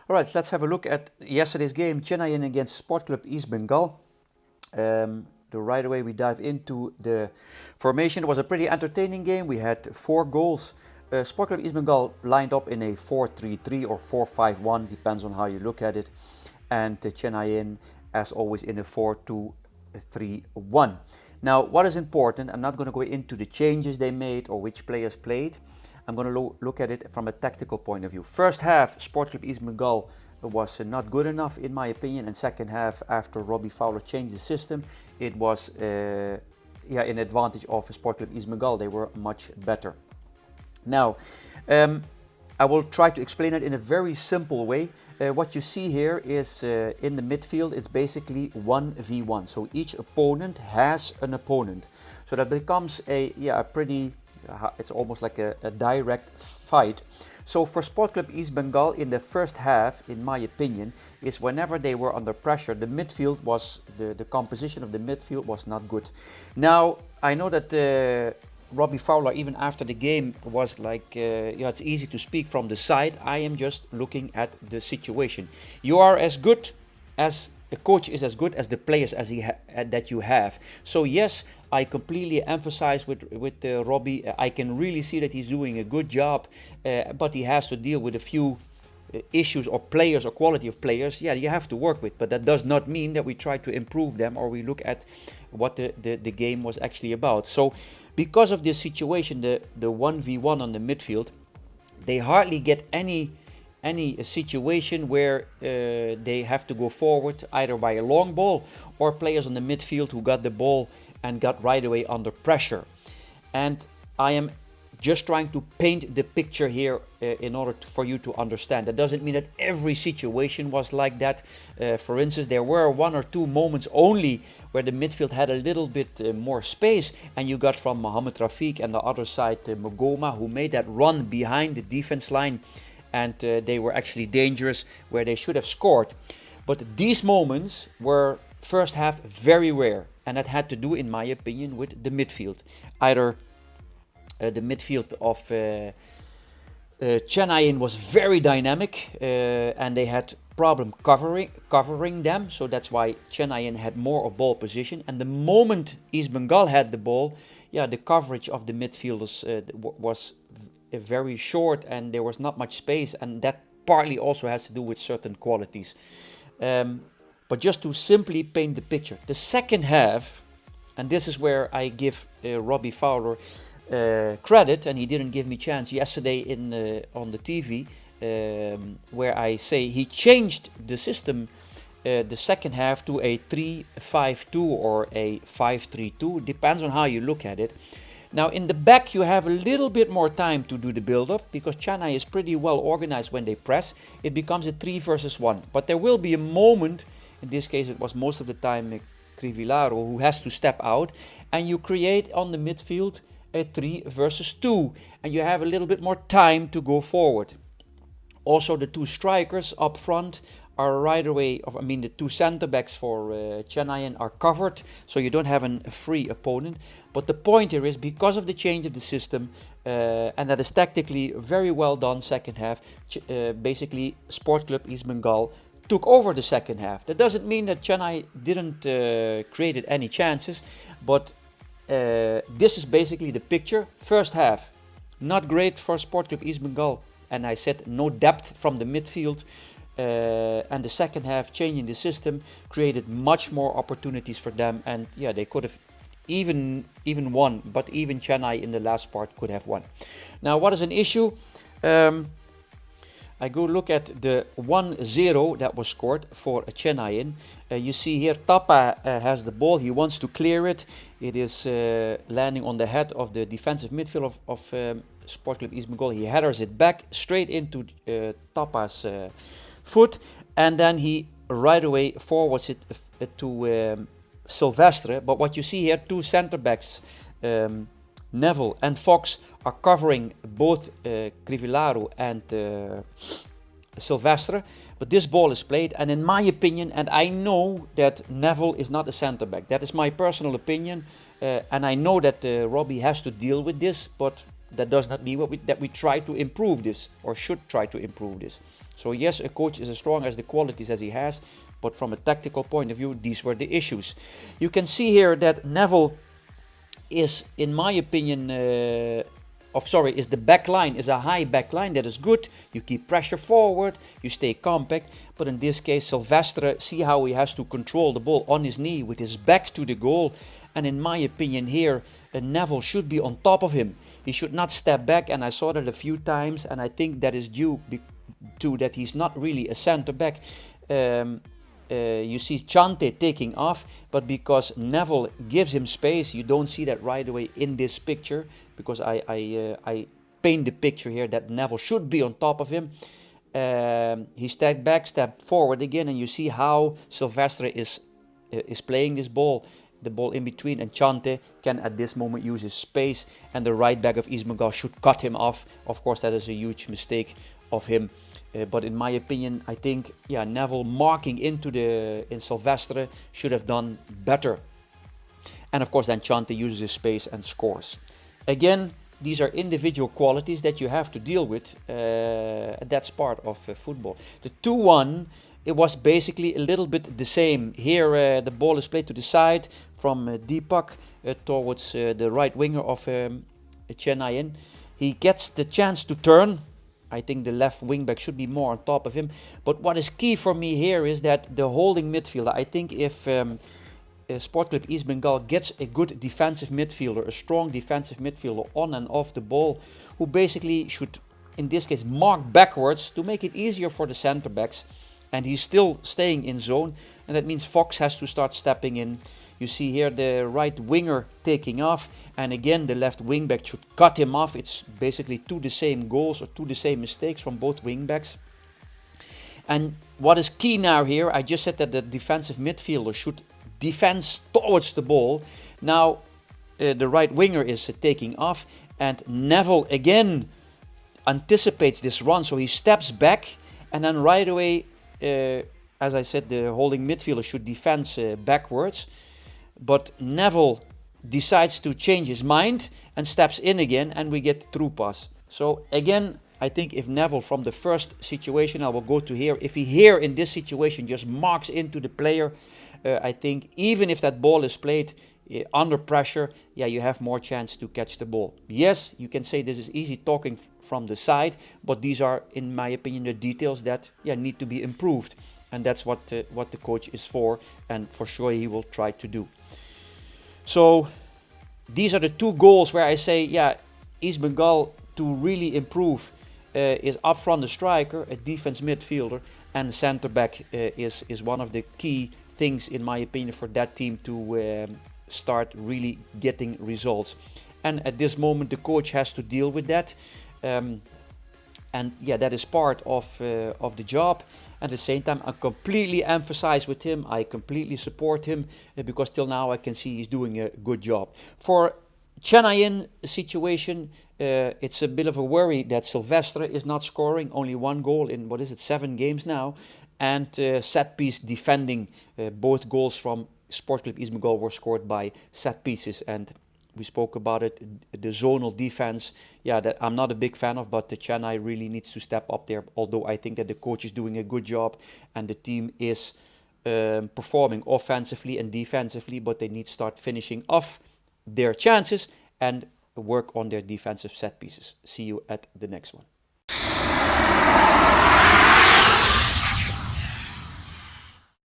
All right, let's have a look at yesterday's game, Chennaiyin against Sport Club East Bengal. Right away we dive into the formation. It was a pretty entertaining game. We had 4 goals. Sport Club East Bengal lined up in a 4-3-3 or 4-5-1, depends on how you look at it. And Chennaiyin, as always, in a 4-2-3-1. Now, what is important, I'm not going to go into the changes they made or which players played. I'm going to look at it from a tactical point of view. First half, Sport Club East Bengal was not good enough in my opinion, and second half, after Robbie Fowler changed the system, it was in advantage of Sport Club East Bengal. They were much better. Now, I will try to explain it in a very simple way. What you see here is in the midfield, it's basically 1v1. So each opponent has an opponent. So that becomes a pretty, it's almost like a direct fight. So for Sport Club East Bengal in the first half, in my opinion, is whenever they were under pressure, the midfield was, the composition of the midfield was not good. Now, I know that Robbie Fowler, even after the game, was like, it's easy to speak from the side. I am just looking at the situation. You are as good as a coach is as good as the players that you have. So yes, I completely emphasize with Robbie. I can really see that he's doing a good job, but he has to deal with a few issues or players or quality of players. Yeah, you have to work with, but that does not mean that we try to improve them or we look at what the game was actually about. So because of this situation, the 1v1 on the midfield, they hardly get any situation where they have to go forward either by a long ball or players on the midfield who got the ball and got right away under pressure. And I am just trying to paint the picture here in order for you to understand. That doesn't mean that every situation was like that. For instance, there were 1 or 2 moments only where the midfield had a little bit more space, and you got from Mohamed Rafiq and the other side Mogoma, who made that run behind the defense line, and they were actually dangerous where they should have scored. But these moments were first half very rare, and that had to do, in my opinion, with the midfield. Either the midfield of Chennaiyin was very dynamic, and they had problem covering them, so that's why Chennaiyin had more of ball position. And the moment East Bengal had the ball, the coverage of the midfielders was very short, and there was not much space, and that partly also has to do with certain qualities. But just to simply paint the picture, the second half, and this is where I give Robbie Fowler credit, and he didn't give me chance yesterday on the TV, where I say he changed the system the second half to a 3-5-2 or a 5-3-2, depends on how you look at it. Now in the back you have a little bit more time to do the build-up, because Chennai is pretty well organized when they press. It becomes a 3 versus 1, but there will be a moment, in this case it was most of the time Crivellaro, who has to step out, and you create on the midfield a 3 versus 2, and you have a little bit more time to go forward. Also, the 2 strikers up front are right away, the 2 center backs for Chennaiyin are covered, so you don't have a free opponent. But the point here is, because of the change of the system, and that is tactically very well done second half, basically Sport Club East Bengal took over the second half. That doesn't mean that Chennai didn't create any chances, but this is basically the picture. First half, not great for Sport Club East Bengal, and I said no depth from the midfield. And the second half, changing the system, created much more opportunities for them, and they could have even won, but even Chennai in the last part could have won. Now, what is an issue? I go look at the 1-0 that was scored for Chennaiyin. You see here Tapa has the ball. He wants to clear it. It is landing on the head of the defensive midfield of Sport Club East Bengal. He headers it back straight into Tapa's foot, and then he right away forwards it to Silvestre. But what you see here, 2 center backs, Neville and Fox, are covering both Crivellaro and Silvestre, but this ball is played, and in my opinion, and I know that Neville is not a center back, that is my personal opinion, and I know that Robbie has to deal with this, but that does not mean that we try to improve this or should try to improve this. So yes, a coach is as strong as the qualities as he has, but from a tactical point of view, these were the issues. You can see here that Neville is, in my opinion, is the back line, is a high back line. That is good. You keep pressure forward, you stay compact. But in this case, Silvestre, see how he has to control the ball on his knee with his back to the goal. And in my opinion here, Neville should be on top of him. He should not step back, and I saw that a few times, and I think that is due to that he's not really a center back. You see Chante taking off, but because Neville gives him space, you don't see that right away in this picture, because I paint the picture here that Neville should be on top of him. He stepped back, stepped forward again, and you see how Silvestre is playing this ball, the ball in between, and Chante can at this moment use his space, and the right back of Ismagal should cut him off. Of course, that is a huge mistake of him. But in my opinion, I think Neville marking into in Silvestre should have done better. And of course then Chante uses his space and scores. Again, these are individual qualities that you have to deal with. That's part of football. The 2-1, it was basically a little bit the same. Here the ball is played to the side from Deepak towards the right winger of Chennaiyin. He gets the chance to turn. I think the left wingback should be more on top of him. But what is key for me here is that the holding midfielder, I think if Sport Club East Bengal gets a good defensive midfielder, a strong defensive midfielder on and off the ball, who basically should, in this case, mark backwards to make it easier for the center backs, and he's still staying in zone, and that means Fox has to start stepping in. You see here the right winger taking off, and again the left wingback should cut him off. It's basically to the same goals or to the same mistakes from both wingbacks. And what is key now here, I just said that the defensive midfielder should defense towards the ball. Now the right winger is taking off, and Neville again anticipates this run, so he steps back, and then right away, as I said, the holding midfielder should defense backwards. But Neville decides to change his mind and steps in again, and we get through pass. So again, I think if Neville from the first situation, I will go to here, if he here in this situation just marks into the player, I think even if that ball is played under pressure, you have more chance to catch the ball. Yes, you can say this is easy talking from the side, but these are, in my opinion, the details that need to be improved. And that's what the coach is for, and for sure he will try to do. So these are the two goals where I say, East Bengal to really improve is up front the striker, a defense midfielder, and centre back is one of the key things, in my opinion, for that team to start really getting results. And at this moment, the coach has to deal with that. And that is part of the job. At the same time, I completely emphasize with him, I completely support him, because till now I can see he's doing a good job. For Chennaiyin situation, it's a bit of a worry that Silvestre is not scoring, only one goal in, 7 games now, and set piece defending. Both goals from Sport Club East Bengal were scored by set pieces, and we spoke about it, the zonal defense, that I'm not a big fan of, but the Chennai really needs to step up there, although I think that the coach is doing a good job and the team is performing offensively and defensively, but they need to start finishing off their chances and work on their defensive set pieces. See you at the next one.